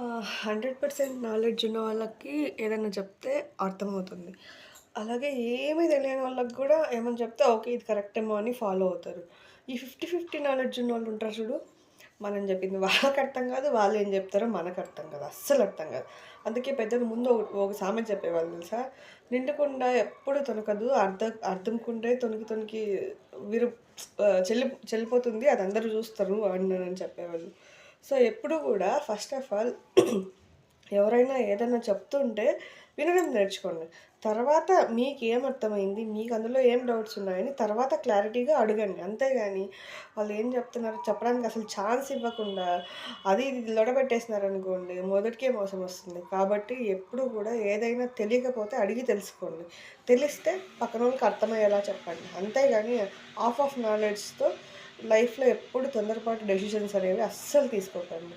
100% knowledge ఉన్న వాళ్ళకి ఏదైనా చెప్తే అర్థమవుతుంది. అలాగే ఏమీ తెలియని వాళ్ళకి గూడా ఏమన్నా చెప్తే ఓకే. ఇది కరెక్టేమో అని ఫాలో అవుతారు. ఈ 50 నాలెడ్జ్ ఉన్నోళ్ళు ఉంటారు చూడు. మనం చెప్పింది వాళ్ళకి అర్థం కాదు. వాళ్ళేం చెప్తారో మనకు అర్థం కాదు. అస్సలు అర్థం కాదు. అందుకే పెద్దలు ముందు ఒక సామెత చెప్పేవాళ్ళు తెలుసా? నిండు కుండ ఎప్పుడు తొనకదు. అర్ధం కుండే తొణికి తొణికి విరు చెల్లిపోతుంది. అది అందరూ చూస్తారు అని చెప్పేవాళ్ళు. సో, ఎప్పుడు గూడా ఫస్ట్ ఆఫ్ ఆల్ ఎవరైనా ఏదన్నా చెప్తుంటే వినడం నేర్చుకోండి. తర్వాత మీకేం అర్థమైంది, మీకు అందులో ఏం డౌట్స్ ఉన్నాయని తర్వాత క్లారిటీగా అడగండి. అంతేగాని వాళ్ళు ఏం చెప్తున్నారు చెప్పడానికి అసలు ఛాన్స్ ఇవ్వకుండా అది ఇది లొడబెట్టేసినారనుకోండి మొదటికే మోసం వస్తుంది. కాబట్టి ఎప్పుడు కూడా ఏదైనా తెలియకపోతే అడిగి తెలుసుకోండి. తెలిస్తే పక్కనోళ్ళకి అర్థమయ్యేలా చెప్పండి. అంతేగాని ఆఫ్ నాలెడ్జ్‌తో లైఫ్‌లో ఎప్పుడు తొందరపాటు డెసిషన్స్ అనేవి అస్సలు తీసుకోకండి.